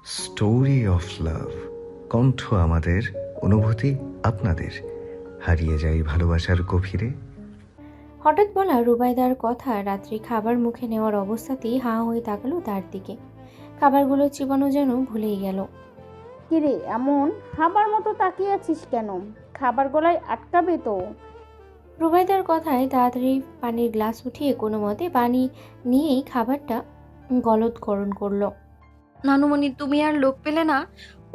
Story of love. কণ্ঠ আমাদের, অনুভূতি আপনাদের। হারিয়ে যাই ভালোবাসার গভীরে। হঠাৎ বলা রুবাইদার কথা রাত্রি খাবার মুখে নেওয়ার অবস্থাতেই হাঁ হয়ে তাকালো তার দিকে। খাবারগুলো চিবানো যেন ভুলেই গেল। কিরে এমন হাবার মতো তাকিয়ে আছিস কেন? খাবার গলায় আটকাবে তো। রুবাইদার কথায় তাড়াতাড়ি পানির গ্লাস উঠিয়ে কোনো মতে পানি নিয়েই খাবারটা গলৎকরণ করলো। নানুমণি, তুমি আর লোক পেলে না?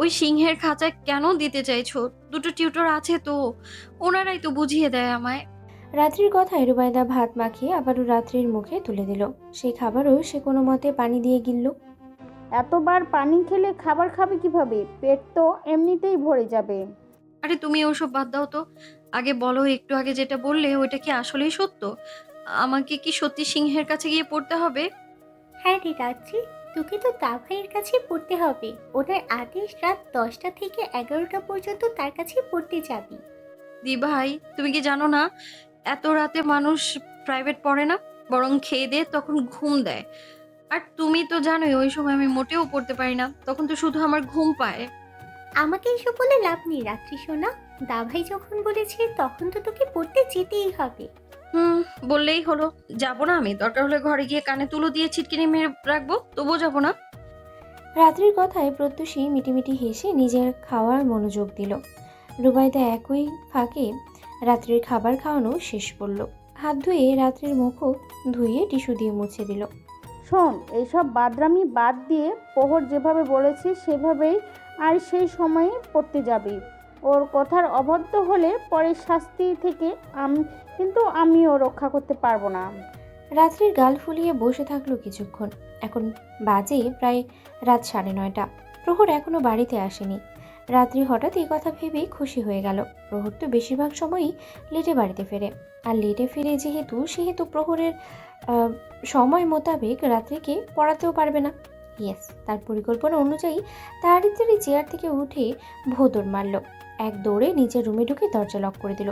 ওই সিংহের খাঁচায় কেন দিতে চাইছো? দুটো টিউটর আছে তো, ওনারাই তো বুঝিয়ে দেয় আমায়। রাত্রির কথায় রুবাইদা ভাত মাখিয়ে আবারও রাত্রির মুখে তুলে দিল। সেই খাবারও সে কোনো মতে পানি দিয়ে গিলল। এতবার পানি খেলে খাবার খাবে কিভাবে? পেট তো এমনিতেই ভরে যাবে। আরে তুমি ওসব বাদ দাও তো। আগে বলো, একটু আগে যেটা বললে ওইটা কি আসলেই সত্য? আমাকে কি সত্যি সিংহের কাছে গিয়ে পড়তে হবে? হ্যাঁ রে রাত্রি, তোকে তো ভাইয়ের কাছে পড়তে হবে। ওনার আদেশ রাত 10টা থেকে 11টা পর্যন্ত তার কাছে পড়তে যাবি। দি ভাই, তুমি কি জানো না এত রাতে মানুষ প্রাইভেট পড়ে না, বরং খেয়ে দিয়ে তখন ঘুম দেয়। আর তুমি তো জানোই ওই সময় আমি মোটেও পড়তে পারি না, তখন তো শুধু আমার ঘুম পায়। আমাকে এসব বলে লাভ নেই রাত্রি সোনা। ভাই যখন বলেছে তখন তো তোকে পড়তে যেতেই হবে। হুম, বললেই হলো। যাবো না আমি? দরকার হলে ঘরে গিয়ে কানে তুলো দিয়ে ছিটকিনি মেরে রাখবো, তবুও যাবো না। রাত্রির কথায় প্রত্যুষী মিটিমিটি হেসে নিজের খাওয়ার মনোযোগ দিল। রুবাইদা একই ফাঁকে রাত্রির খাবার খাওয়ানো শেষ করলো। হাত ধুয়ে রাত্রির মুখও ধুয়ে টিস্যু দিয়ে মুছে দিল। শোন, এইসব বাদরামি বাদ দিয়ে প্রহর যেভাবে বলেছে সেভাবেই আর সেই সময়ে পড়তে যাবি। ওর কথার অবাধ্য হলে পরে শাস্তি থেকে আমিও রক্ষা করতে পারবো না। রাত্রির গাল ফুলিয়ে বসে থাকলো কিছুক্ষণ। এখন বাজে প্রায় রাত 9:30। প্রহর এখনো বাড়িতে আসেনি। রাত্রি হঠাৎ এই কথা ভেবেই খুশি হয়ে গেল। প্রহর তো বেশিরভাগ সময়ই লেটে বাড়িতে ফেরে, আর লেটে ফিরে সেহেতু প্রহরের সময় মোতাবেক রাত্রিকে পড়াতেও পারবে না। ইয়েস, তার পরিকল্পনা অনুযায়ী তাড়াতাড়ি চেয়ার থেকে উঠে ভোঁদর মারল। এক দৌড়ে নিজের রুমে ঢুকে দরজা লক করে দিল।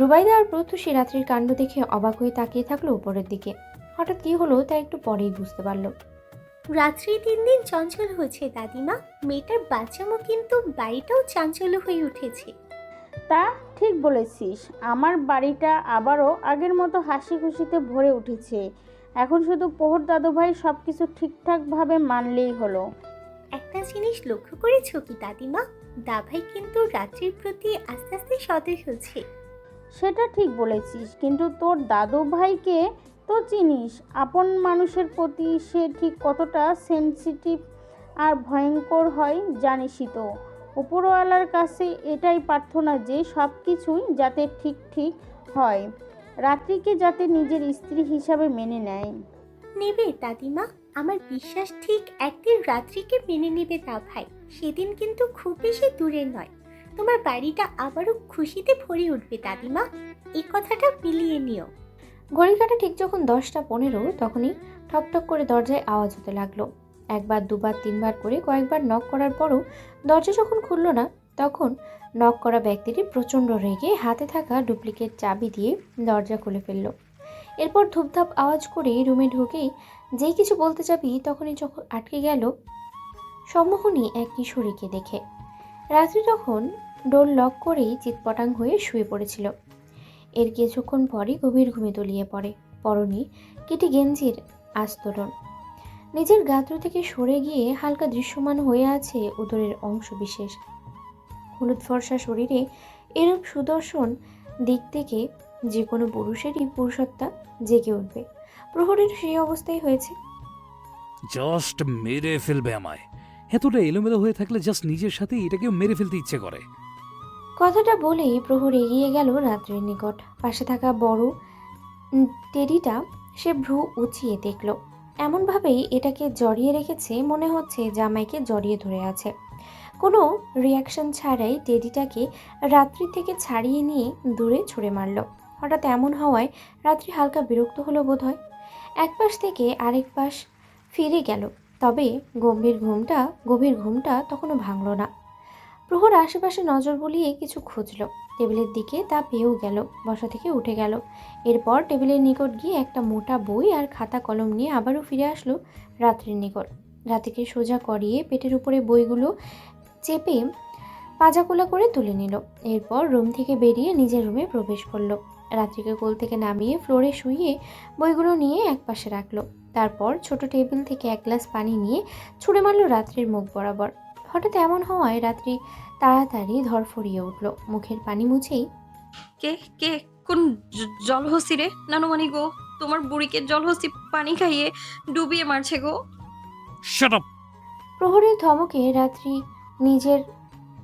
রুবাইদা আর প্রত্যুষী রাত্রির কাণ্ড দেখে অবাক হয়ে তাকিয়ে থাকলো উপরের দিকে। হঠাৎ কি হলো তা একটু পরেই বুঝতে পারলো। রাত্রি দিন দিন চঞ্চল হচ্ছে দাদিমা। মেয়েটার বাচ্চামো কিন্তু বাড়িটাও চাঞ্চল্য হয়ে উঠেছে। তা ঠিক বলেছিস, আমার বাড়িটা আবারও আগের মতো হাসি খুশিতে ভরে উঠেছে। এখন শুধু প্রহর দাদুভাই সব কিছু ঠিকঠাকভাবে মানলেই হলো। একটা জিনিস লক্ষ্য করেছো কি দাদিমা? ভাই কিন্তু রাত্রির প্রতি আস্তে আস্তে সতেজ হচ্ছে। সেটা ঠিক বলেছিস, কিন্তু তোর দাদু ভাইকে তো চিনিস। আপন মানুষের প্রতি সে ঠিক কতটা সেনসিটিভ আর ভয়ঙ্কর হয় জানিসই তো। উপরওয়ালার কাছে এটাই প্রার্থনা যে সব কিছুই যাতে ঠিক ঠিক হয়, রাত্রিকে যাতে নিজের স্ত্রী হিসাবে মেনে নেয়। নেবে দাদিমা, আমার বিশ্বাস ঠিক একদিন রাত্রিকে মেনে নেবে ভাই। সেদিন কিন্তু খুব বেশি দূরে নয়। তোমার বাড়িটা আবারও খুশিতে ভরে উঠবে দাদিমা। এই কথাটা মিলিয়ে নিও। ঘড়ি কাঁটা ঠিক যখন 10টা 15 তখনই ঠকঠক করে দরজায় আওয়াজ হতে লাগলো। একবার দুবার তিনবার করে কয়েকবার নক করার পরও দরজা যখন খুলল না, তখন নক করা ব্যক্তিটি প্রচণ্ড রেগে হাতে থাকা ডুপ্লিকেট চাবি দিয়ে দরজা খুলে ফেলল। এরপর ধূপধাপ আওয়াজ করে রুমে ঢুকেই যেই কিছু বলতে যাবি তখনই যখন আটকে গেল সম্মোহনী এক কিশোরীকে দেখে। রাত্রি তখন ডোর লক করেই চিৎপটাং হয়ে শুয়ে পড়েছিল। এর কিছুক্ষণ পরই গভীর ঘুমে তলিয়ে পড়ে। পরনে কেটে গেঞ্জির আস্তরণ, নিজের গাত্র থেকে সরে গিয়ে হালকা দৃশ্যমান হয়ে আছে উদরের অংশ বিশেষ। হলুদ ফর্সা শরীরে এরূপ সুদর্শন দিক থেকে যে কোনো পুরুষেরই পুরুষত্বা জেগে উঠবে। প্রহরের সেই অবস্থাই হয়েছে। জাস্ট মেরে ফেলবে আমায়। এতটা এলোমেলো হয়ে থাকলে জাস্ট নিজের সাথে এটাকেও মেরে ফেলতে ইচ্ছে করে। কথাটা বলেই প্রহর এগিয়ে গেল রাত্রির নিকট। পাশে থাকা বড় টেডিটা সে ভ্রু উঁচিয়ে দেখল। এমনভাবেই এটাকে জড়িয়ে রেখেছে, মনে হচ্ছে জামাইকে জড়িয়ে ধরে আছে। কোনো রিয়াকশন ছাড়াই টেডিটাকে রাত্রি থেকে ছাড়িয়ে নিয়ে দূরে ছুঁড়ে মারল। হঠাৎ এমন হওয়ায় রাত্রি হালকা বিরক্ত হলো বোধহয়। এক পাশ থেকে আরেক পাশ ফিরে গেল, তবে গভীর ঘুমটা তখনও ভাঙল না। প্রহর আশেপাশে নজর বুলিয়ে কিছু খুঁজল। টেবিলের দিকে তা পেয়েও গেল, বসা থেকে উঠে গেল। এরপর টেবিলের নিকট গিয়ে একটা মোটা বই আর খাতা কলম নিয়ে আবারও ফিরে আসলো রাত্রির নিকট। রাত্রিকে সোজা করিয়ে পেটের উপরে বইগুলো চেপে পাজাকোলা করে তুলে নিল। এরপর রুম থেকে বেরিয়ে নিজের রুমে প্রবেশ করলো। রাত্রিকে কোল থেকে নামিয়ে ফ্লোরে শুইয়ে বইগুলো নিয়ে একপাশে রাখলো। তারপর ছোট টেবিল থেকে এক গ্লাস পানি নিয়ে ছুঁড়ে মারল রাত্রির মুখ বরাবর। হঠাৎ এমন হওয়ায় রাত্রি তাড়াতাড়ি ধরফরিয়ে উঠল। মুখের পানি মুছেই, কে কে কোন জলহস্তি রে নানুমানি গো? তোমার বুড়িকে জলহস্তি পানি খাইয়ে ডুবিয়ে মারছে গো। Shut up! প্রহরের ধমকে রাত্রি নিজের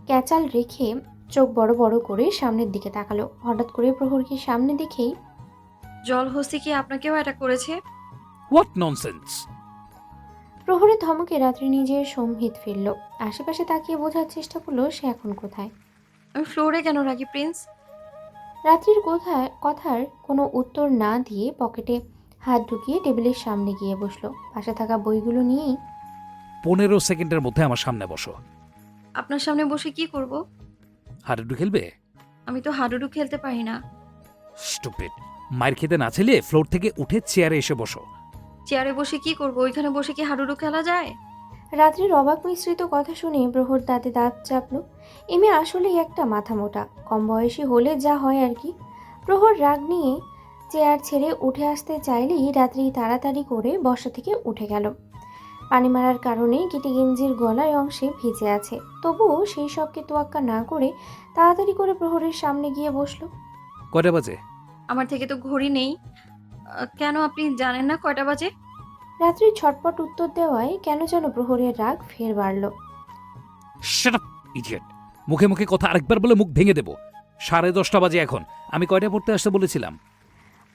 ক্যাচাল রেখে চোখ বড় বড় করে সামনের দিকে তাকালো। হঠাৎ করে প্রহরকে সামনে দেখেই জলহস্তি কি আপনাকেও এটা করেছে? What nonsense! প্রহরের ধমকে রাত্রি নিজের সম্হিত ফিরল। আশেপাশে তাকিয়ে বোঝার চেষ্টা করলো সে এখন কোথায়। আমি ফ্লোরে কেন রাখি প্রিন্স? রাত্রির কথার কোনো উত্তর না দিয়ে পকেটে হাত ঢুকিয়ে টেবিলের সামনে গিয়ে বসলো। পাশে থাকা বইগুলো নিয়েই, 15 সেকেন্ডের মধ্যে আমার সামনে বসো। আপনার সামনে বসে কি করব? হাডুডু খেলবে? আমি তো হাডুডু খেলতে পারি না। স্টুপিড! মায়ের খেতে না ছেলে ফ্লোর থেকে উঠে চেয়ারে এসে বসো। চেয়ারে বসে কি করব? ওইখানে বসে কি হাডুডু খেলা যায়? রাত্রির অবাক মিশ্রিত কথা শুনে প্রহর দাঁতে দাঁত চাপলো। এমে আসলেই একটা মাথা মোটা, কম বয়সী হলে যা হয় আর কি। প্রহর রাগ নিয়ে চেয়ার ছেড়ে উঠে আসতে চাইলেই রাত্রি তাড়াতাড়ি করে বসা থেকে উঠে গেল। পানি মারার কারণে গিটি গেঞ্জির গলায় অংশে ভিজে আছে, তবুও সেই সবকে তোয়াক্কা না করে তাড়াতাড়ি করে প্রহরের সামনে গিয়ে বসলো। কয়টা বাজে? আমার থেকে তো ঘড়ি নেই। কেন আপনি জানেন না কয়টা বাজে? রাত্রির ছটপট উত্তর দেওয়ায় কেন যেন প্রহরের রাগ ফের বাড়ল। Shut up idiot! মুখে মুখে কথা আরেকবার বলে মুখ ভেঙে দেব। 10:30 বাজে এখন। আমি কয়টা পড়তে আসতে বলেছিলাম?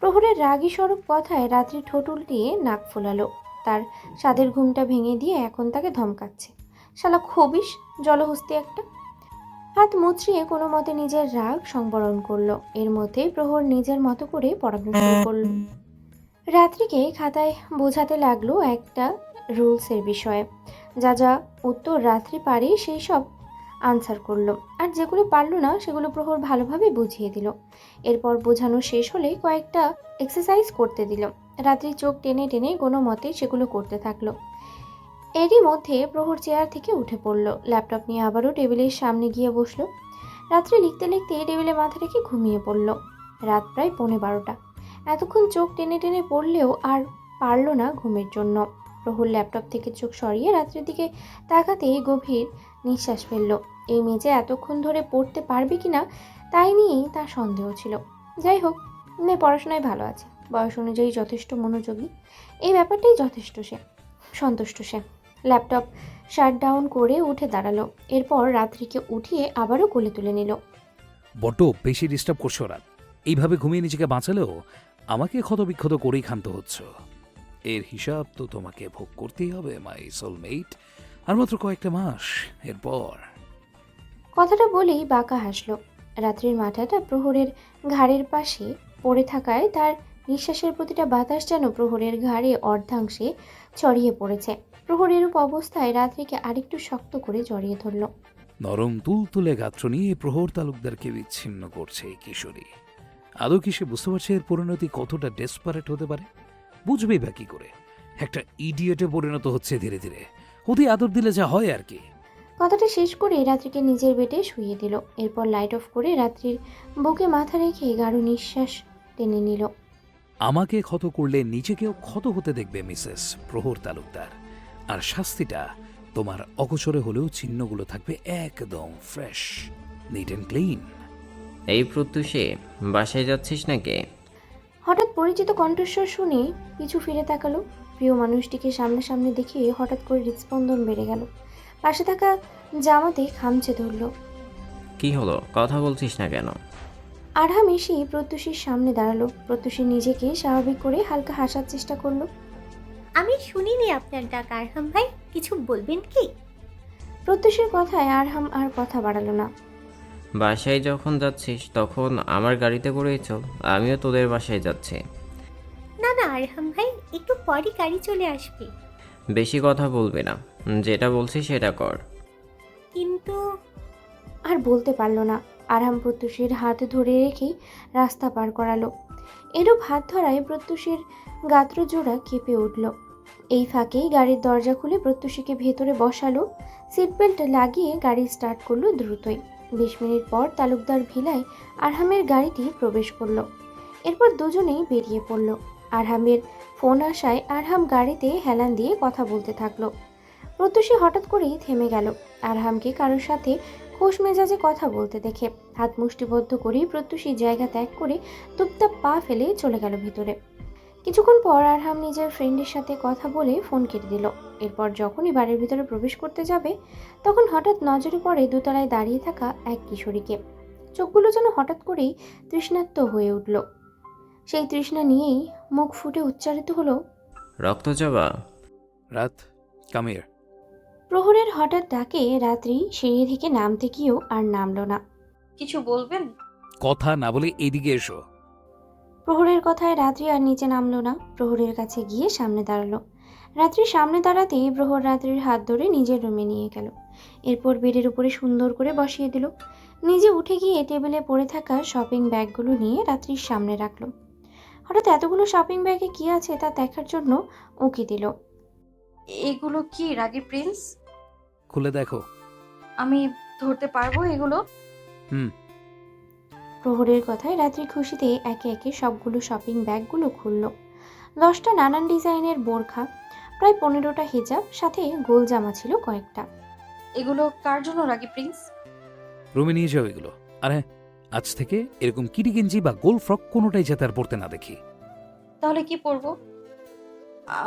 প্রহরের রাগী স্বরূপ কথায় রাত্রি ঠোঁট উল্টিয়ে নাক ফোলালো। তার স্বাদের ঘুমটা ভেঙে দিয়ে এখন তাকে ধমকাচ্ছে। শালা খবিস, জলহস্তি একটা। হাত মুচড়িয়ে কোনো মতে নিজের রাগ সংবরণ করলো। এর মধ্যেই প্রহর নিজের মতো করে পড়ানো শুরু করলো। রাত্রিকে খাতায় বোঝাতে লাগলো একটা রুলসের বিষয়ে। যা যা উত্তর রাত্রি পারে সেই সব আনসার করলো, আর যেগুলো পারলো না সেগুলো প্রহর ভালোভাবে বুঝিয়ে দিল। এরপর বোঝানো শেষ হলে কয়েকটা এক্সারসাইজ করতে দিল। রাত্রি চোখ টেনে টেনে কোনো মতে সেগুলো করতে থাকলো। এরই মধ্যে প্রহর চেয়ার থেকে উঠে পড়লো। ল্যাপটপ নিয়ে আবারও টেবিলের সামনে গিয়ে বসলো। রাত্রি লিখতে লিখতে টেবিলে মাথা রেখে ঘুমিয়ে পড়ল। রাত প্রায় 12:15। এতক্ষণ চোখ টেনে টেনে পড়লেও আর পারল না ঘুমের জন্য। প্রহর ল্যাপটপ থেকে চোখ সরিয়ে রাত্রির দিকে তাকাতেই গভীর নিঃশ্বাস ফেলল। এই মেয়ে যে এতক্ষণ ধরে পড়তে পারবে কিনা তাই নিয়েই তার সন্দেহ ছিল। যাই হোক, মেয়ে পড়াশোনায় ভালো আছে, বয়স অনুযায়ী যথেষ্ট মনোযোগী, এই ব্যাপারটাই যথেষ্ট। সন্তুষ্ট সে ল্যাপটপ শাট ডাউন করে উঠে দাঁড়ালো। এরপর রাত্রিকে উঠিয়ে আবারও কোলে তুলে নিল। বড্ড বেশি ডিস্টার্ব করছো রাত। এইভাবে ঘুমিয়ে নিজেকে বাঁচালেও আমাকে ক্ষতবিক্ষত করেই ক্ষান্ত হচ্ছ। এর হিসাব তো তোমাকে ভোগ করতেই হবে মাই সোলমেট। আর মাত্র কয়েকটা মাস, এরপর। কথাটা বলেই বাঁকা হাসলো। রাত্রির মাথাটা প্রহরের ঘাড়ের পাশে পড়ে থাকায় তার নিঃশ্বাসের প্রতিটা বাতাস যেন প্রহরের ঘাড়ে অর্ধাংশে ছড়িয়ে পড়েছে। প্রহরের রূপ অবস্থায় রাত্রিকে আরেকটু শক্ত করে জড়িয়ে ধরল। নরম তুলতুলে গাত্র নিয়ে প্রহর তালুকদারকে বিচ্ছিন্ন করছে এই কিশোরী। আদৌ কি সে বুঝতে পারছে এর পরিণতি কতটা ডেসপারেট হতে পারে? বুঝবেই বা কি করে? একটা ইডিয়েটে পরিণত হচ্ছে ধীরে ধীরে। অতি আদর দিলে যা হয় আর কি। কথাটা শেষ করে রাত্রিকে নিজের বেডে শুইয়ে দিল। এরপর লাইট অফ করে রাত্রির বুকে মাথা রেখে গাঢ় নিঃশ্বাস টেনে নিল। আমাকে ক্ষত করলে নিজেকেও ক্ষত হতে দেখবে মিসেস প্রহর তালুকদার। আর শাস্তিটা তোমার অগোচরে হলেও চিহ্নগুলো থাকবে একদম ফ্রেশ, নিট অ্যান্ড ক্লিন। এই প্রত্যুষে বাসায় যাচ্ছিস নাকি? হঠাৎ পরিচিত কণ্ঠস্বর শুনে পিছু ফিরে তাকালো। প্রিয় মানুষটিকে সামনাসামনি দেখে হঠাৎ করে হৃদস্পন্দন বেড়ে গেল। পাশে থাকা জামাতে খামচে ধরল। কি হলো, কথা বলছিস না কেন? আরহাম এসে প্রত্যুষীর সামনে দাঁড়ালো। প্রত্যুষী নিজেকে স্বাভাবিক করে হালকা হাসার চেষ্টা করলো। আমি শুনিনি আপনার ডাক আরহাম ভাই, কিছু বলবেন কি? প্রত্যুষীর কথায় আরহাম আর কথা বাড়ালো না। বাসায় যখন যাচ্ছিস তখন আমার গাড়িতে করেই চল, আমিও তোদের বাসায় যাচ্ছি। না না আরহাম ভাই, একটু পরই গাড়ি চলে আসবে। বেশি কথা বলবি না, যেটা বলছিস সেটা কর। কিন্তু আর বলতে পারল না। আরহাম প্রত্যুষীর হাত ধরে রেখেই রাস্তা পার করালো। এরূপ হাত ধরায় প্রত্যুষীর গাত্র জোড়া কেঁপে উঠল। এই ফাঁকেই গাড়ির দরজা খুলে প্রত্যুষীকে ভেতরে বসালো। সিট বেল্ট লাগিয়ে গাড়ি স্টার্ট করলো দ্রুতই। 20 মিনিট পর তালুকদার ভিলায় আরহামের গাড়িটি প্রবেশ করলো। এরপর দুজনেই বেরিয়ে পড়ল। আরহামের ফোন আসায় আরহাম গাড়িতে হেলান দিয়ে কথা বলতে থাকলো। প্রত্যুষী হঠাৎ করেই থেমে গেল। আরহামকে কারোর সাথে খোশ মেজাজে কথা বলতে দেখে হাত মুষ্টিবদ্ধ করেই প্রত্যুষী জায়গা ত্যাগ করে টুপটাপ পা ফেলে চলে গেল ভিতরে। কিছুক্ষণ পর আরহাম নিজের ফ্রেন্ডের সাথে কথা বলে ফোন কেটে দিল। এরপর যখনই বাড়ির ভিতরে প্রবেশ করতে যাবে তখন হঠাৎ নজরে পড়ে দোতলায় দাঁড়িয়ে থাকা এক কিশোরীকে। চোখগুলো যেন হঠাৎ করেই তৃষ্ণার্ত হয়ে উঠল। সেই তৃষ্ণা নিয়েই মুখ ফুটে উচ্চারিত হলো, রক্তজবা। রাত, কাম হিয়ার। প্রহরের হঠাৎ ডাকে রাত্রি সিঁড়ি থেকে নামতে গিয়েও আর নামল না। কিছু বলবেন? কথা না বলে এদিকে এসো। প্রহরের কথায় রাত্রি আর নিচে নামলো না। প্রহরের কাছে গিয়ে সামনে দাঁড়ালো। রাত্রির সামনে দাঁড়াতেই প্রহর রাত্রির হাত ধরে নিজের রুমে নিয়ে গেল। এরপর বেডের উপরে সুন্দর করে বসিয়ে দিল। নিজে উঠে গিয়ে টেবিলে পড়ে থাকা শপিং ব্যাগগুলো নিয়ে রাত্রির সামনে রাখলো। হঠাৎ এতগুলো শপিং ব্যাগে কি আছে তা দেখার জন্য উঁকি দিল। এগুলো কি রাগী প্রিন্স? খুলে দেখো। আমি ধরতে পারবো এগুলো? হুম। প্রহরের কথায় রাত্রি খুশিতে একে একে সবগুলো শপিং ব্যাগগুলো খুলল। 10টা নানান ডিজাইনের বোরখা, প্রায় 15টা হিজাব, সাথে গোল জামা ছিল কয়েকটা। এগুলো কার জন্য রাগী প্রিন্স? রুমে নিয়ে যাও এগুলো। আর হ্যাঁ, আজ থেকে এরকম কিটি গেঞ্জি বা গোল ফ্রক কোনোটাই যাতে আর পরতে না দেখি। তাহলে কি পরবো?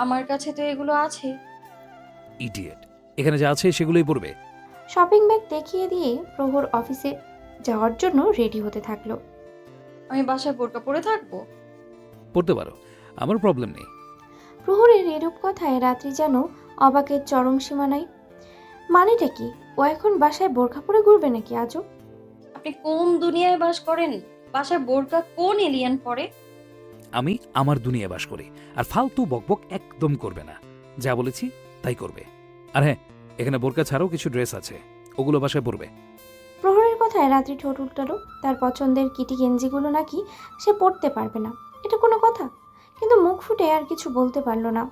আমার কাছে তো এগুলো আছে। ইডিয়েট, এখানে যা আছে সেগুলোই পরবে। শপিং ব্যাগ দেখিয়ে দিয়ে প্রহর অফিসে যাওয়ার জন্য রেডি হতে থাকলো। আমি বাসায় বোরকা পরে থাকবো? পরতে পারো, আমার প্রবলেম নেই। প্রহরের এরূপ কথায় রাত্রি যেন অবাকের চরম সীমানায়। মানেটা কি? ও এখন বাসায় বোরখা পরে ঘুরবে নাকি আজও? আপনি কোন দুনিয়ায় বাস করেন? বাসায় বোরকা কোন এলিয়ান পরে? আমি আমার দুনিয়ায় বাস করি, আর ফালতু বকবক একদম করবে না। যা বলেছি তাই করবে। আর হ্যাঁ, এখানে বোরকা ছাড়াও কিছু ড্রেস আছে, ওগুলো বাসায় পরবে। প্রহরের কথায় রাত্রি ঠোঁট উল্টালো। তার পছন্দের কিটি গেঞ্জিগুলো নাকি সে পরতে পারবে না। এটা কোনো কথা? কিন্তু মুখ ফুটে আর কিছু বলতে পারলো না।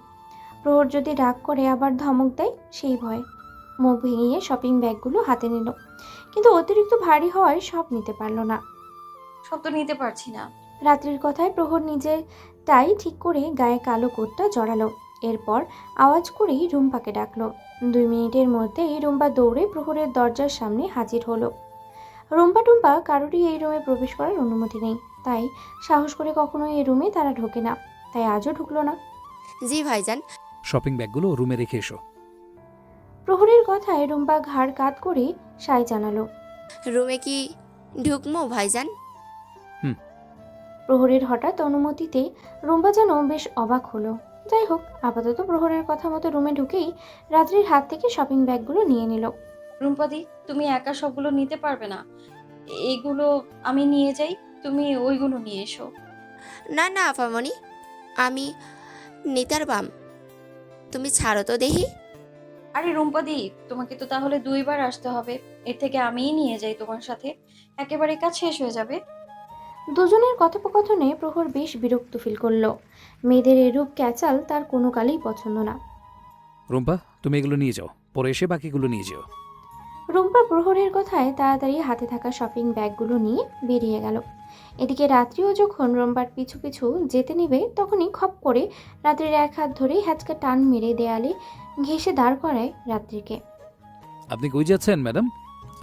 প্রহর যদি রাগ করে আবার ধমক দেয় সেই ভয়ে মুখ ভেঙিয়ে শপিং ব্যাগগুলো হাতে নিল, কিন্তু অতিরিক্ত ভারী হওয়ায় সব নিতে পারলো না। সব তো নিতে পারছি না। রাত্রির কথায় প্রহর নিজেটাই ঠিক করে গায়ে কালো কোটটা জড়ালো। এরপর আওয়াজ করেই রুম্পাকে ডাকলো। 2 মিনিটের মধ্যেই রুম্পা দৌড়ে প্রহরের দরজার সামনে হাজির হলো। রুম্পা টুম্পা কারোরই এই রুমে প্রবেশ করার অনুমতি নেই, তাই সাহস করে কখনোই এই রুমে তারা ঢোকে না। তাই আজও ঢুকলো না। জি ভাইজান। শপিং ব্যাগগুলো রুমে রেখে এসো। প্রহরের কথায় রুম্পা ঘাড় কাত করে সায় জানালো। রুমে কি ঢুকমো ভাইজান? প্রহরের হঠাৎ অনুমতিতে রুম্পা যেন বেশ অবাক হলো। যাই হোক, আপাতত প্রহরের কথা মতো রুমে ঢুকেই রাত্রির হাত থেকে শপিং ব্যাগগুলো নিয়ে নিল। রুম্পাদি, তুমি একা সবগুলো নিতে পারবে না। এগুলো আমি নিয়ে যাই, তুমি ওইগুলো নিয়ে এসো। না না আফামণি, আমি নিতার বাম, তুমি ছাড়ো তো দেখি। আরে রুম্পাদি, তোমাকে তো তাহলে 2 বার আসতে হবে। এর থেকে আমিই নিয়ে যাই তোমার সাথে, একেবারে কাজ শেষ হয়ে যাবে। দুজনের কথোপকথনে প্রহর বেশ বিরক্ত ফিল করলো। মেয়েদের এরূপ ক্যাচাল তার কোনো কালেই পছন্দ না। রুম্পা, তুমি এগুলো নিয়ে যাও, পরে এসে বাকিগুলো নিয়ে যাও। রুম্পা প্রহরের কথায় তাড়াতাড়ি হাতে থাকা শপিং ব্যাগগুলো নিয়ে বেরিয়ে গেল। এদিকে রাত্রিও যখন রুম্পার পিছু পিছু যেতে নেবে তখনই খপ করে রাত্রির এক হাত ধরে হ্যাচকা টান মেরে দেয়ালে ঘেঁষে দাঁড় করায় রাত্রিকে। আপনি কই যাচ্ছেন ম্যাডাম?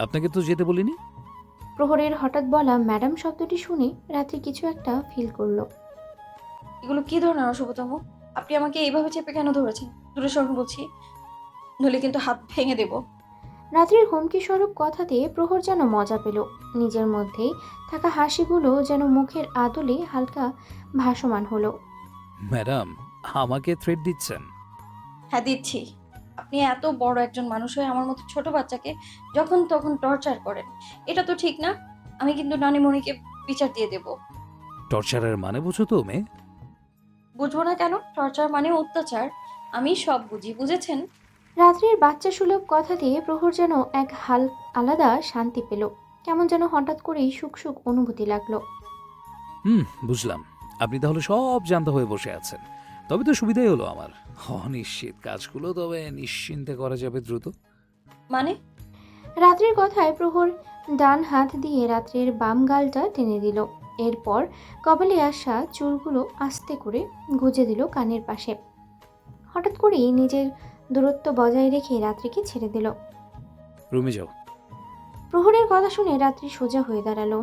আপনাকে তো যেতে বলিনি। প্রহরের হঠাৎ বলা ম্যাডাম শব্দটি শুনে রাত্রি কিছু একটা ফিল করলো। এগুলো কি ধরনের অশুভতম? আপনি আমাকে এইভাবে চেপে কেন ধরেছেন? দূরে সরুন বলছি, নইলে কিন্তু হাত ভেঙে দেব। রাত্রির হুমকি স্বরূপ কথাতে প্রহর যেন মজা পেল। নিজের মধ্যেই থাকা হাসিগুলো যেন মুখের আদলে হালকা ভাসমান হলো। ম্যাডাম, আমাকে থ্রেট দিচ্ছেন? হ্যাঁ, দিচ্ছি। আপনি এত বড় একজন মানুষ হয়ে আমার মতো ছোট বাচ্চাকে যখন তখন টর্চার করেন, এটা তো ঠিক না। আমি কিন্তু নানিমণিকে বিচার দিয়ে দেব। টর্চারের মানে বুঝো তো মেয়ে? বুঝবো না কেন? টর্চার মানে অত্যাচার। আমি সব বুঝি, বুঝেছেন? রাত্রির বাচ্চা সুলভ কথা দিয়ে প্রহর যেন এক আলাদা শান্তি পেল। কেমন যেন হঠাৎ করেই সুখ সুখ অনুভূতি লাগলো। বুঝলাম। আপনি তাহলে সব জানতে হয়ে বসে আছেন। তবে তো সুবিধাই হলো আমার। অনিশ্চিত কাজগুলো তবে নিশ্চিন্তে করা যাবে দ্রুত। মানে? রাত্রির কথায় প্রহর ডান হাত দিয়ে রাত্রির বাম গালটা টেনে দিল। এরপর কপালে আসা চুলগুলো আস্তে করে গুজে দিল কানের পাশে। হঠাৎ করেই নিজের দূরত্ব বজায় রেখে রাত্রিকে ছেড়ে দিল। রুমে যাও। প্রহরের কথা শুনে রাত্রি সোজা হয়ে দাঁড়ালো।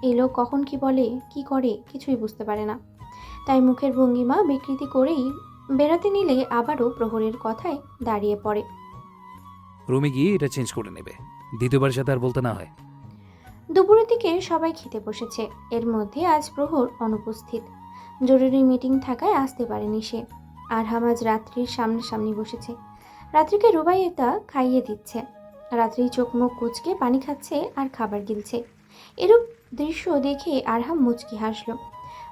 এই লোক কখন কি বলে কি করে কিছুই বুঝতে পারে না, তাই মুখের ভঙ্গিমা বিকৃতি করেই বেরাতে নিলে আবারও প্রহরের কথায় দাঁড়িয়ে পড়ে। রুমে গিয়ে এটা চেঞ্জ করে নেবে, দ্বিতীয়বার সাথে আর বলতে না হয়। দুপুরের দিকে সবাই খেতে বসেছে। এর মধ্যে আজ প্রহর অনুপস্থিত। জরুরি মিটিং থাকায় আসতে পারেনি সে। আরহাম আজ রাত্রির সামনাসামনি বসেছে। রাত্রিকে রুবাইয়েতা খাইয়ে দিচ্ছে। রাত্রি চোখ মুখ কুচকে পানি খাচ্ছে আর খাবার গিলছে। এরূপ দৃশ্য দেখে আরহাম মুচকি হাসল।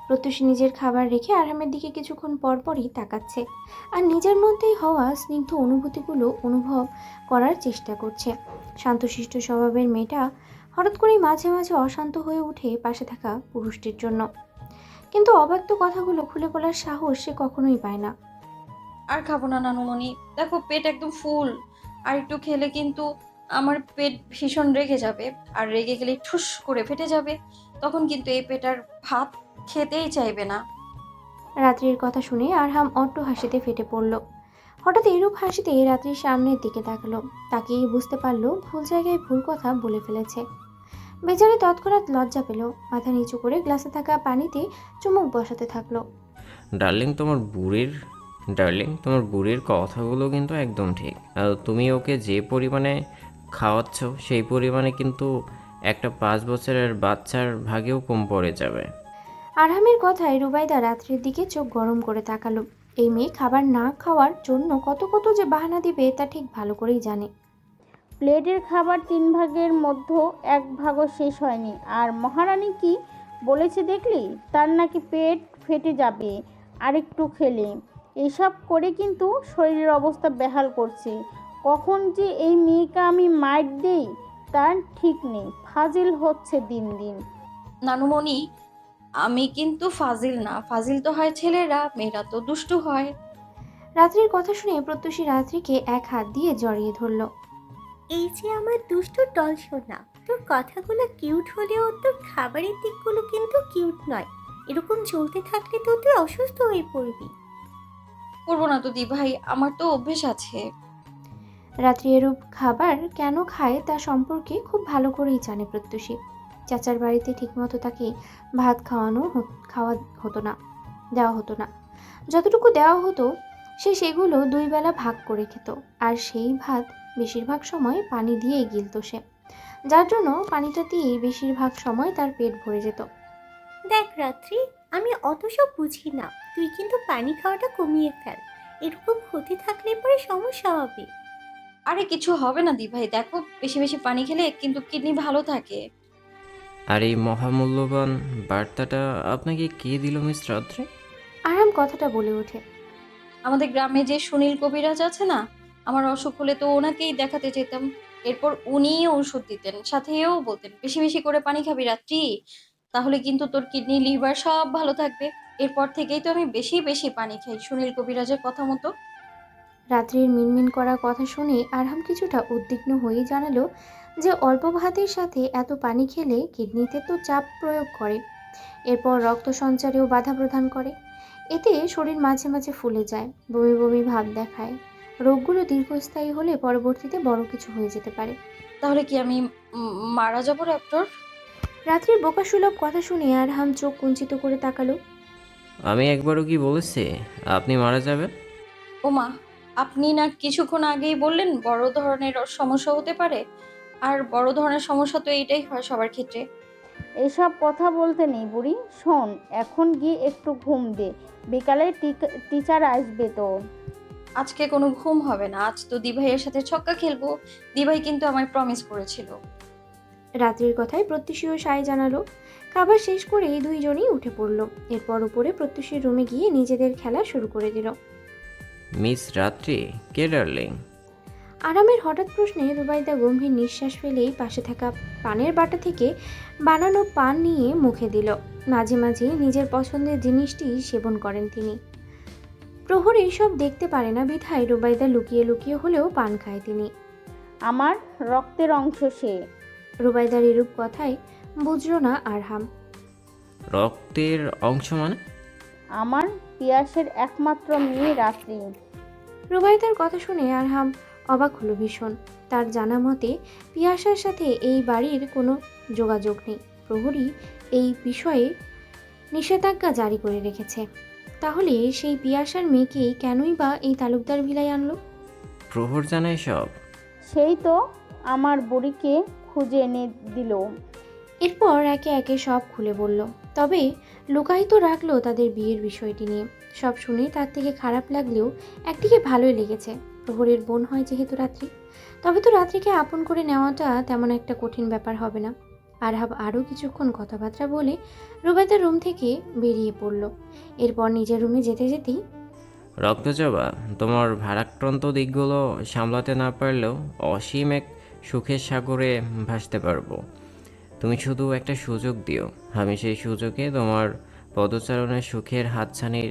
প্রত্যুষী নিজের খাবার রেখে আরহামের দিকে কিছুক্ষণ পরপরই তাকাচ্ছে আর নিজের মধ্যেই হওয়া স্নিগ্ধ অনুভূতিগুলো অনুভব করার চেষ্টা করছে। শান্তশিষ্ট স্বভাবের মেয়েটা হঠাৎ করেই মাঝে মাঝে অশান্ত হয়ে উঠে পাশে থাকা পুরুষটির জন্য, কিন্তু অব্যক্ত কথাগুলো খুলে বলার সাহস সে কখনোই পায় না। আর খাবো না নানুমণি, দেখো পেট একদম ফুল। আর একটু খেলে কিন্তু আমার পেট ভীষণ রেগে যাবে, আর রেগে গেলে ঠুস করে ফেটে যাবে। তখন কিন্তু এই পেট আর ভাত খেতেই চাইবে না। রাত্রির কথা শুনে আরহাম অট্ট হাসিতে ফেটে পড়ল। হঠাৎ এরূপ হাসিতে রাত্রির সামনের দিকে তাকালো। তাকেই বুঝতে পারলো ভুল জায়গায় ভুল কথা বলে ফেলেছে। বেচারি তৎক্ষণাৎ লজ্জা পেল। মাথা নিচু করে গ্লাসে থাকা পানিতে চুমুক বসাতে থাকলো। ডার্লিং, তোমার বুড়ির কথাগুলো কিন্তু একদম ঠিক। তুমি ওকে যে পরিমাণে খাওয়াচ্ছ সেই পরিমাণে কিন্তু একটা 5 বছরের বাচ্চার ভাগেও কম পড়ে যাবে। আরহামের কথায় রুবাইদা রাত্রির দিকে চোখ গরম করে তাকালো। এই মেয়ে খাবার না খাওয়ার জন্য কত কত যে বাহানা দিবে তা ঠিক ভালো করেই জানে। প্লেটের খাবার 3 ভাগের মধ্যে 1 ভাগও শেষ হয়নি। আর মহারানী কি বলেছে দেখলি? তার নাকি পেট ফেটে যাবে আরেকটু খেলে। এসব করে কিন্তু শরীরের অবস্থা বেহাল করছে। কখন যে এই মেয়েকে আমি মাইর দেই তার ঠিক নেই। ফাজিল হচ্ছে দিন দিন। নানুমণি, আমি কিন্তু ফাজিল না, ফাজিল তো হয় ছেলেরা, মেয়েরা তো দুষ্টু হয়। রাত্রির কথা শুনে প্রত্যুষী রাত্রিকে এক হাত দিয়ে জড়িয়ে ধরল। এই যে আমার দুষ্টু ডল সোনা, তোর কথাগুলো কিউট হলেও তোর খাবারের দিকগুলো কিন্তু কিউট নয়। এরকম চলতে থাকলে তো তুই অসুস্থ হয়ে পড়বি। করবো না তো দি ভাই, আমার তো অভ্যেস আছে। রাত্রি এরূপ খাবার কেন খায় তা সম্পর্কে খুব ভালো করেই জানে প্রত্যুষী। চাচার বাড়িতে ঠিকমতো তাকে ভাত খাওয়া দেওয়া হতো না। যতটুকু দেওয়া হতো সে সেগুলো 2 বেলা ভাগ করে খেত, আর সেই ভাত বেশিরভাগ সময় পানি দিয়ে গিলত সে, যার জন্য পানিটা দিয়েই বেশিরভাগ সময় তার পেট ভরে যেত। দেখ রাত্রি, আমি অত সব বুঝি না, তুই কিন্তু পানি খাওয়াটা কমিয়ে ফেল। এরকম হতে থাকলে পরে সমস্যা হবে। আরে কিছু হবে না দি ভাই, দেখো বেশি বেশি পানি খেলে কিন্তু কিডনি ভালো থাকে। আর এই মহামূল্যবান বার্তাটা আপনাকে কে দিল মিস রাত্রি? আরাম কথাটা বলে ওঠে। আমাদের গ্রামে যে সুনীল কবিরাজ আছে না, আমার অসুখ হলে তো ওনাকেই দেখাতে যেতাম। এরপর উনিই ওষুধ দিতেন, সাথে এও বলতেন বেশি বেশি করে পানি খাবি রাত্রি, তাহলে কিন্তু তোর কিডনি লিভার সব ভালো থাকবে। এরপর থেকেই তো আমি বেশি বেশি পানি খাই সুনীল কবিরাজের কথা মতো। রাত্রির মিনমিন করা কথা শুনে আরহাম কিছুটা উদ্বিগ্ন হয়ে জানালো যে অল্প ভাতের সাথে এত পানি খেলে কিডনিতে তো চাপ প্রয়োগ করে, এরপর রক্ত সঞ্চারেও বাধা প্রদান করে। এতে শরীর মাঝে মাঝে ফুলে যায়, বমি বমি ভাব দেখায়। রোগগুলো দীর্ঘস্থায়ী হলে পরবর্তীতে বড় কিছু হয়ে যেতে পারে। তাহলে কি আমি মারা যাবো ডক্টর? রাত্রির বোকাসুলভ কথা শুনে আরহাম চোখ কুঞ্চিত করে তাকালো। আমি একবারও কি বলেছি আপনি মারা যাবেন? ওমা, আপনি না কিছুক্ষণ আগেই বললেন বড় ধরনের সমস্যা হতে পারে। আর বড় ধরনের সমস্যা তো এইটাই হয় সবার ক্ষেত্রে। এসব কথা বলতে নেই বুড়ি। শোন, এখন গিয়ে একটু ঘুম দে, বিকালে টিচার আসবে তো। আজকে কোনো ঘুম হবে না, আজ তো দিভাইয়ের সাথে ছক্কা খেলবো। দিভাই কিন্তু আমায় প্রমিস করেছিল। রাত্রির কথায় প্রত্যুষীও সায় জানালো। খাবার শেষ করে এই দুইজনই উঠে পড়ল। এরপর উপরে প্রত্যুষীর রুমে গিয়ে নিজেদের খেলা শুরু করে দিল। মিস রাত্রি কে ডার্লিং? আরামের হঠাৎ প্রশ্নে রুবাইদা গম্ভীর নিঃশ্বাস ফেলেই পাশে থাকা পানের বাটা থেকে বানানো পান নিয়ে মুখে দিল। মাঝে মাঝে নিজের পছন্দের জিনিসটি সেবন করেন তিনি। প্রহর এইসব দেখতে পারে না বিধায় রুবাইদা লুকিয়ে লুকিয়ে হলেও পান খায় তিনি। আমার রক্তের অংশ সে। রুবাইদার এরূপ কথায় বুঝল না আরহাম। রক্তের অংশ মানে? আমার পিয়াসের একমাত্র মেয়ে রাত্রি। রুবাইদার কথা শুনে আরহাম অবাক হলো ভীষণ। তার জানা মতে পিয়াসার সাথে এই বাড়ির কোনো যোগাযোগ নেই। প্রহরী এই বিষয়ে নিষেধাজ্ঞা জারি করে রেখেছে। তাহলে সেই পিয়াসার মেয়েকেই কেনই বা এই তালুকদার ভিলায় আনলো? প্রহর জানায় সব? সেই তো আমার বুড়িকে খুঁজে এনে দিল। এরপর একে একে সব খুলে বলল, তবে লুকায়িত রাখলো তাদের বিয়ের বিষয়টি নিয়ে। সব শুনে তার থেকে খারাপ লাগলেও একদিকে ভালোই লেগেছে। প্রহরের বোন হয় যেহেতু রাত্রি, তবে তো রাত্রিকে আপন করে নেওয়াটা তেমন একটা কঠিন ব্যাপার হবে না। আরহাব আরও কিছুক্ষণ কথাবার্তা বলে রুবাইদার রুম থেকে বেরিয়ে পড়ল। এরপর নিজের রুমে যেতে যেতেই, রক্তজবা, তোমার ভারাক্রান্ত দিকগুলো সামলাতে না পারলেও অসীম এক সুখের সাগরে ভাসতে পারবো। তুমি শুধু একটা সুযোগ দিও, আমি সেই সুযোগে তোমার পদচারণের সুখের হাতছানির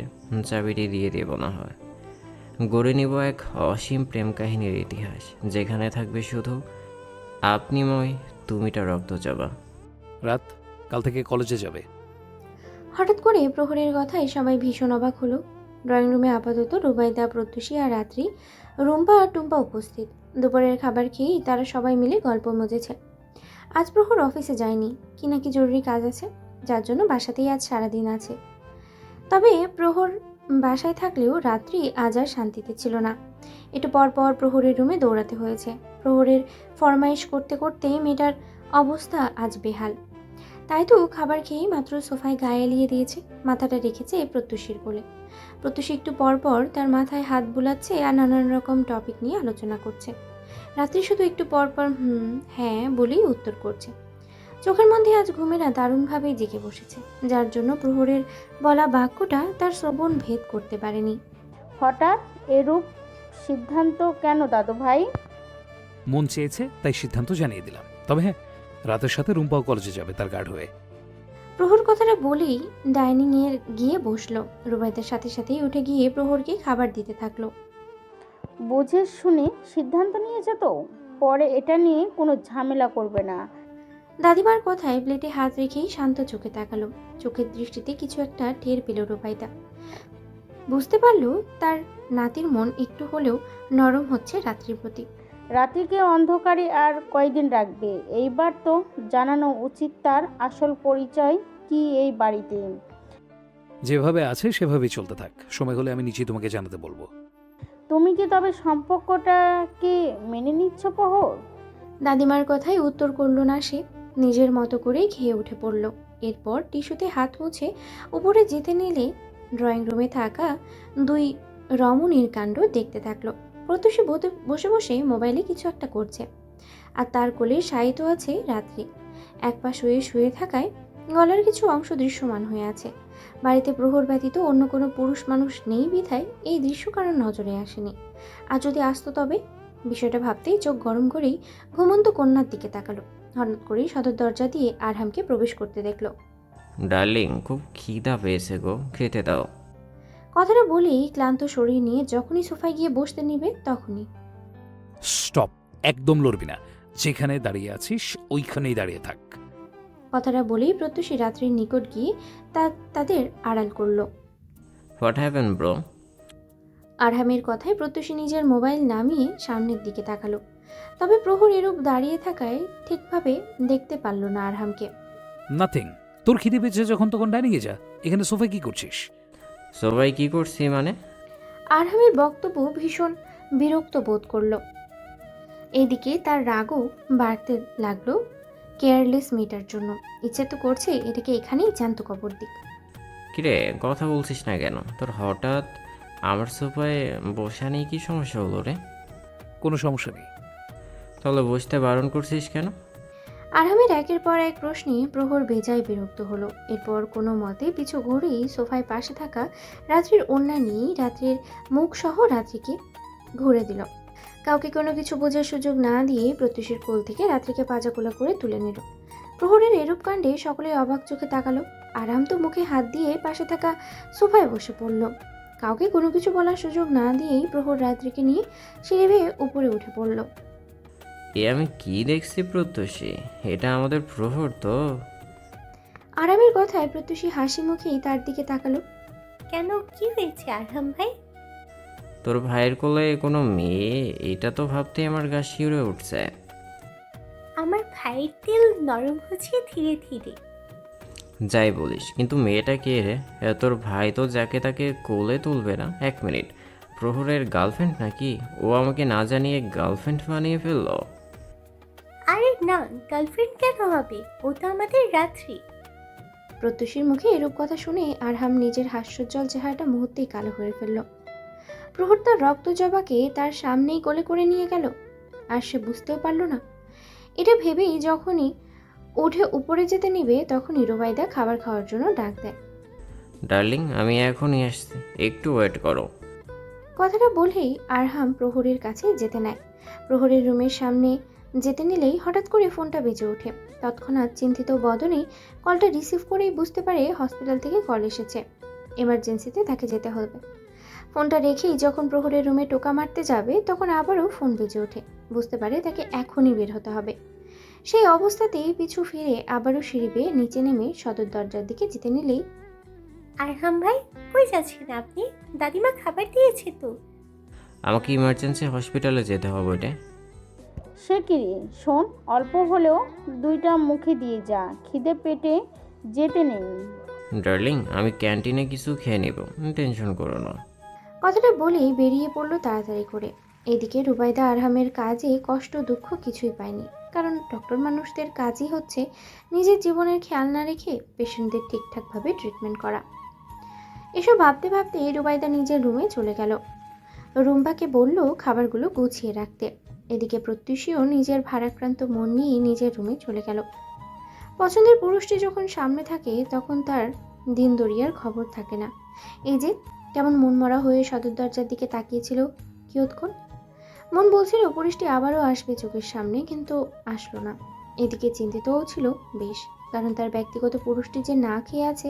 চাবিটি দিয়ে দেব। না হয় গড়ে নিব এক অসীম প্রেম কাহিনীর ইতিহাস, যেখানে থাকবে শুধু আপনিময় তুমিটা। রক্তজবা। রাত, কাল থেকে কলেজে যাবে। হঠাৎ করে প্রহরের কথায় সবাই ভীষণ অবাক হলো। ড্রয়িং রুমে আপাতত রুবাইদা, প্রত্যুষী আর রাত্রি, রুম্পা আর টুম্পা উপস্থিত। দুপুরের খাবার খেয়েই তারা সবাই মিলে গল্প মজেছে। আজ প্রহর অফিসে যায়নি, কি নাকি জরুরি কাজ আছে, যার জন্য বাসাতেই আজ সারাদিন আছে। তবে প্রহর বাসায় থাকলেও রাত্রি আজ আর শান্তিতে ছিল না। একটু পর পর প্রহরের রুমে দৌড়াতে হয়েছে। প্রহরের ফরমাইশ করতে করতে মেয়েটার অবস্থা আজ বেহাল। তাই তো খাবার খেয়েই মাত্র সোফায় গায়ে এলিয়ে দিয়েছে, মাথাটা রেখেছে প্রত্যুষীর কোলে। প্রত্যুষী একটু পর পর তার মাথায় হাত বুলাচ্ছে আর নানান রকম টপিক নিয়ে আলোচনা করছে। রাত্রি শুধু একটু পর পর হ্যাঁ বলেই উত্তর করছে। চোখের মধ্যে আজ ঘুমেরা দারুণভাবেই জেগে বসেছে, যার জন্য প্রহরের বলা বাক্যটা তার শ্রবণ ভেদ করতে পারেনি। হঠাৎ এরূপ সিদ্ধান্ত কেন দাদু ভাই? মন চেয়েছে তাই সিদ্ধান্ত জানিয়ে দিলাম। তবে হ্যাঁ, রাতের সাথে রুম্পাও কলেজে যাবে তার গার্ড হয়ে। প্রহর কথাটা বলেই ডাইনিং এর গিয়ে বসলো। রুবাইদার সাথে সাথেই উঠে গিয়ে প্রহরকে খাবার দিতে থাকলো। বুঝে শুনে সিদ্ধান্ত নিয়েছে তো, পরে এটা নিয়ে কোনো ঝামেলা করবে না। দাদিমার কথায় প্লেটে হাত রেখেই শান্ত চোখে তাকালো। চোখের দৃষ্টিতে কিছু একটা টের পেল রুবাইদা। বুঝতে পারলো তার নাতির মন একটু হলেও নরম হচ্ছে রাত্রির প্রতি। রাত্রিকে অন্ধকারে আর কয়দিন রাখবে? এইবার তো জানানো উচিত তার আসল পরিচয় কি এই বাড়িতে। যেভাবে আছে সেভাবেই চলতে থাক, সময় হলে আমি নিজেই তোমাকে জানাতে বলবো। তুমি কি তবে সম্পর্কটাকে মেনে নিচ্ছ প্রহর? দাদিমার কথায় উত্তর করলো না সে, নিজের মতো করেই খেয়ে উঠে পড়ল। এরপর টিস্যুতে হাত মুছে উপরে যেতে নিলে ড্রয়িং রুমে থাকা দুই রমণীর কাণ্ড দেখতে থাকলো। প্রত্যুষী বসে বসে মোবাইলে কিছু একটা করছে, আর তার কোলে শায়িত আছে রাত্রি। এক পা শুয়ে শুয়ে থাকায় গলার কিছু অংশ দৃশ্যমান হয়ে আছে। বাড়িতে প্রহর ব্যতীত অন্য কোনো পুরুষ মানুষ নেই বিধায় এই দৃশ্য কারোর নজরে আসেনি। আর যদি আসতো তবে? বিষয়টা ভাবতেই চোখ গরম করেই ঘুমন্ত কন্যার দিকে তাকালো। হঠাৎ করেই সদর দরজা দিয়ে আরহামকে প্রবেশ করতে দেখলো। ডার্লিং, খুব খিদা পেয়েছে গো, খেতে দাও। কথাটা বলেই ক্লান্ত শরীর নিয়ে যখনই সোফায় গিয়ে বসতে নিবে তখনই, স্টপ, একদম লড়বি না। যেখানে দাঁড়িয়ে আছিস ওইখানেই দাঁড়িয়ে থাক। কথাটা বলেই প্রত্যুষী রাত্রির নিকট গিয়ে তাদের আড়াল করলো। What happen bro? আরহামের কথায় প্রত্যুষী নিজের মোবাইল নামিয়ে সামনের দিকে তাকালো। তবে প্রহর এরূপ দাঁড়িয়ে থাকায় ঠিকভাবে দেখতে পারল না আরহামকে। নাথিং। তোর খিদে পেয়েছে যখন তখন ডাইনিংয়ে যা, এখানে সোফায় কি করছিস? সবাই কি করছি মানে? আরহামের বক্তব্য ভীষণ বিরক্ত বোধ করলো। এদিকে তার রাগও বাড়তে লাগলো কেয়ারলেস মেয়েটার জন্য। ইচ্ছে তো করছে এটাকে এখানেই জ্যান্ত কবর দিক। কিরে, কথা বলছিস না কেন? তোর হঠাৎ আমার সোফায় বসা নিয়ে কি সমস্যা হলো রে? কোনো সমস্যা নেই। তাহলে বসতে বারণ করছিস কেন? আরহামের একের পর এক প্রশ্নে প্রহর বেজায় বিরক্ত হলো। এরপর কোনো মতে পিছু ঘুরেই সোফায় পাশে থাকা রাত্রির ওড়না নিয়েই রাত্রির মুখ সহ রাত্রিকে ঘুরে দিল। কাউকে কোনো কিছু বোঝার সুযোগ না দিয়ে প্রত্যুষের কোল থেকে রাত্রিকে পাজাকোলা করে তুলে নিল। প্রহরের এরূপ কাণ্ডে সকলে অবাক চোখে তাকালো। আরাম তো মুখে হাত দিয়ে পাশে থাকা সোফায় বসে পড়ল। কাউকে কোনো কিছু বলার সুযোগ না দিয়েই প্রহর রাত্রিকে নিয়ে সিঁড়ি বেয়ে উপরে উঠে পড়ল। এ আমি কি দেখছি প্রত্যুষী? এটা আমাদের প্রহর তো। আরামের কথায় প্রত্যুষী হাসি মুখেই তার দিকে তাকালো। কেন, কি হয়েছে আরহাম ভাই? তোর ভাইয়ের কোলে কোনো মেয়ে, এটা তো ভাবতেই আমার গা শিউরে উঠছে। আমার ভাইয়ের তেল নরম হচ্ছে ধীরে ধীরে। যাই বলিস, কিন্তু মেয়েটা কে রে? তোর ভাই তো যাকে তাকে কোলে তুলবে না। এক মিনিট, প্রহরের গার্লফ্রেন্ড নাকি? ও আমাকে না জানিয়ে গার্লফ্রেন্ড বানিয়ে ফেললো। আরে না, গার্লফ্রেন্ড কেন হবে? ও তো আমাদের রাত্রি। প্রত্যুষীর মুখে এরূপ কথা শুনে আরহাম নিজের হাস্যোজ্জ্বল চেহারাটা মুহূর্তেই কালো হয়ে ফেলল। প্রহর তার রক্ত জবাকে তার সামনেই কোলে করে নিয়ে গেল, আর সে বুঝতেও পারল না। এটা ভেবেই যখনই উঠে উপরে যেতে নিবে তখনই রুবাইদা খাবার খাওয়ার জন্য ডাক দেয়। ডার্লিং, আমি এখনই আসছি, একটু ওয়েট করো। কথাটা বলেই আরহাম প্রহরের কাছে যেতে নেয়। প্রহরের রুমের সামনে যেতে নিলেই হঠাৎ করে ফোনটা বেজে ওঠে। তৎক্ষণাৎ চিন্তিত বদনে কলটা রিসিভ করেই বুঝতে পারে হসপিটাল থেকে কল এসেছে, এমার্জেন্সিতে তাকে যেতে হবে। ফোনটা রেখেই যখন প্রহরের রুমে টোকা মারতে যাবে তখন আবারও ফোন বেজে ওঠে। বুঝতে পারে তাকে এখনই বের হতে হবে। সেই অবস্থাতেই পিছু ফিরে আবারও সিঁড়ি বেয়ে নিচে নেমে সদর দরজার দিকে যেতে নিলেই, আরহাম ভাই, কই যাচ্ছেন আপনি? দাদিমা খাবার দিয়েছে তো। আমাকে ইমার্জেন্সি হসপিটালে যেতে হবে রে। সে কি রে, শোন, অল্প হলেও দুইটা মুখে দিয়ে যা, খিদে পেটে যেতে নেই। ডার্লিং, আমি ক্যান্টিনে কিছু খেয়ে নেব, টেনশন করো না। কথাটা বলেই বেরিয়ে পড়লো তাড়াতাড়ি করে। এদিকে রুবাইদা আরহামের কাজে কষ্ট দুঃখ কিছুই পায়নি, কারণ ডক্টর মানুষদের কাজই হচ্ছে নিজের জীবনের খেয়াল না রেখে পেশেন্টদের ঠিকঠাকভাবে ট্রিটমেন্ট করা। এসব ভাবতে ভাবতে রুবাইদা নিজের রুমে চলে গেল। রুম্বাকে বলল খাবারগুলো গুছিয়ে রাখতে। এদিকে প্রত্যুষীও নিজের ভারাক্রান্ত মন নিয়ে নিজের রুমে চলে গেল। পছন্দের পুরুষটি যখন সামনে থাকে তখন তার দিন দরিয়ার খবর থাকে না। এই যে কেমন মনমরা হয়ে সদর দরজার দিকে তাকিয়েছিল কিয়ৎক্ষণ। মন বলছিল পুরুষটি আবারও আসবে চোখের সামনে, কিন্তু আসলো না। এদিকে চিন্তিতও ছিল বেশ, কারণ তার ব্যক্তিগত পুরুষটি যে না খেয়ে আছে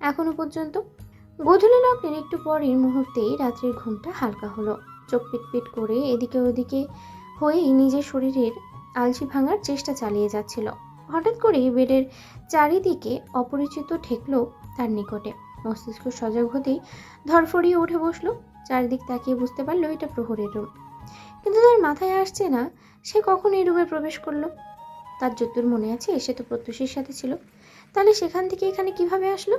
এখনো পর্যন্ত। গোধূলি লগ্নের একটু পরের মুহূর্তেই রাত্রির ঘুমটা হালকা হলো। চোখ পিটপিট করে এদিকে ওদিকে হয়েই নিজের শরীরের আলসি ভাঙার চেষ্টা চালিয়ে যাচ্ছিল। হঠাৎ করেই বেডের চারিদিকে অপরিচিত ঠেকলো তার নিকটে। মস্তিষ্ক সজাগ হতেই ধরফড়িয়ে উঠে বসলো। চারিদিক তাকিয়ে বুঝতে পারলো এটা প্রহরের রুম, কিন্তু তার মাথায় আসছে না সে কখন এই রুমে প্রবেশ করলো। তার যদ্দূর মনে আছে সে তো প্রত্যুষীর সাথে ছিল, তাহলে সেখান থেকে এখানে কিভাবে আসলো?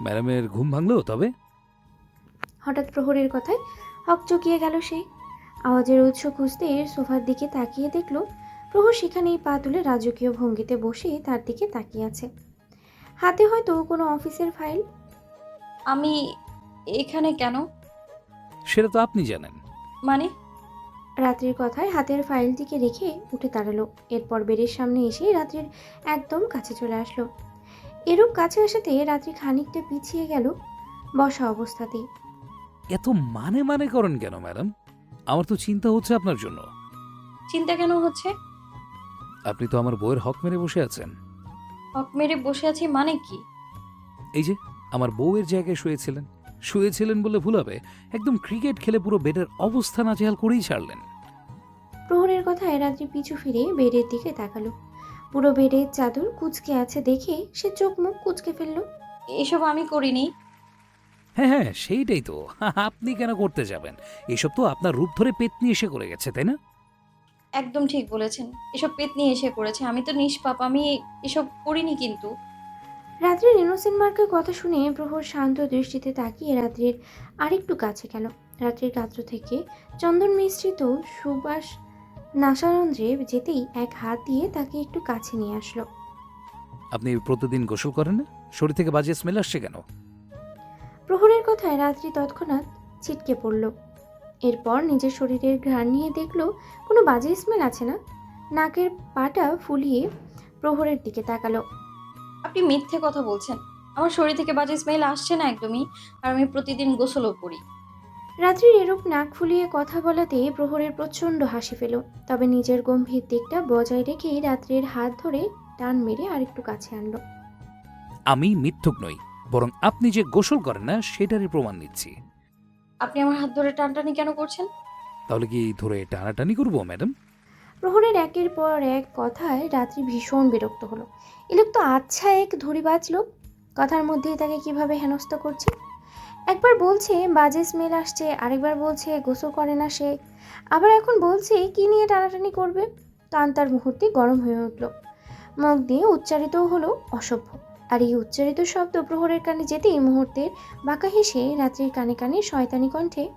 ম্যাডামের ঘুম ভাঙলো তবে? হঠাৎ প্রহরের কথায় হকচকিয়ে গেল সে। আওয়াজের উৎস খুঁজতে সোফার দিকে তাকিয়ে দেখলো প্রহর সেখানেই পা তুলে রাজকীয় ভঙ্গিতে বসে তার দিকে তাকিয়ে আছে। হাতে হয়তো কোনো অফিসের ফাইল। আমি এখানে কেন? সেটা তো আপনি জানেন। মানে? রাত্রির কথায় হাতের ফাইলটিকে রেখে উঠে দাঁড়ালো। এরপর বেডের সামনে এসে রাত্রির একদম কাছে চলে আসলো। এরূপ কাছে আসাতে রাত্রি খানিকটা পিছিয়ে গেল বসা অবস্থাতেই। এত মানে করেন কেন ম্যাডাম? আমার তো চিন্তা হচ্ছে আপনার জন্য। চিন্তা কেন হচ্ছে? আপনি তো আমার বউয়ের হক মেরে বসে আছেন। হক মেরে বসে আছি মানে কি? এই যে আমার বউয়ের জায়গায় শুয়েছিলেন বলে ভুল হবে, একদম ক্রিকেট খেলে পুরো বেডের অবস্থা নাজেহাল করেই ছাড়লেন। প্রহরের কথায় রাত্রি পিছু ফিরে বেডের দিকে তাকালো। পুরো বেডের চাদর কুঁচকে আছে দেখে সে চোখ মুখ কুঁচকে ফেললো। এসব আমি করিনি। হ্যাঁ, সেইটাই তো। আপনি কেন করতে যাবেন? এসব তো আপনার রূপ ধরে পেতনি এসে করে গেছে, তাই না? একদম ঠিক বলেছেন, এসব পেতনি এসে করেছে। আমি তো নিষ্পাপ, আমি এসব করিনি। কিন্তু রাত্রির ইনোসেন্ট মার্কের কথা শুনে প্রহর শান্ত দৃষ্টিতে তাকিয়ে রাত্রির আরেকটু কাছে গেল। রাত্রির গাত্র থেকে চন্দন মিশ্রিত সুবাস নাসারন্ধ্রে যেতেই এক হাত দিয়ে তাকে একটু কাছে নিয়ে আসলো। আপনি প্রতিদিন গোসল করেন না? শরীর থেকে বাজে স্মেল আসছে কেন? প্রহরের কথায় রাত্রি তৎক্ষণাৎ ছিটকে পড়ল। এরপর নিজের শরীরের ঘ্রাণ নিয়ে দেখলো কোনো বাজে স্মেল আছে না। নাকের পাটা ফুলিয়ে প্রহরের দিকে তাকালো। আপনি মিথ্যে কথা বলছেন। আমার শরীর থেকে বাজে স্মেল আসছে না একদমই, আর আমি প্রতিদিন গোসলও করি। রাত্রির এরূপ নাক ফুলিয়ে কথা বলাতে প্রহরের প্রচণ্ড হাসি পেল। তবে নিজের গম্ভীর দিকটা বজায় রেখেই রাত্রির হাত ধরে টান মেরে আরেকটু কাছে আনলো। আমি মিথ্যুক নই, বরং আপনি যে গোসল করেন না সেটারই প্রমাণ নিচ্ছি। আপনি আমার হাত ধরে টানটানি কেন করছেন? তাহলে কি ধরে টানাটানি করবো ম্যাডাম? প্রহরের একের পর এক কথায় রাত্রি ভীষণ বিরক্ত হলো। এ লোক তো আচ্ছা এক ধরিবাজ লোক, কথার মধ্যেই তাকে কিভাবে হেনস্থা করছে। একবার বলছে বাজে স্মেল আসছে, আরেকবার বলছে গোসল করে না সে, আবার এখন বলছে কি নিয়ে টানাটানি করবে। কান তার মুহূর্তে গরম হয়ে উঠল, মুখ দিয়ে উচ্চারিতও হলো অসভ্য। আর এই উচ্চারিত শব্দ প্রহরের কানে যেতেই মুহূর্তের বাঁকা হেসে রাত্রির কানে কানে শয়তানি কণ্ঠে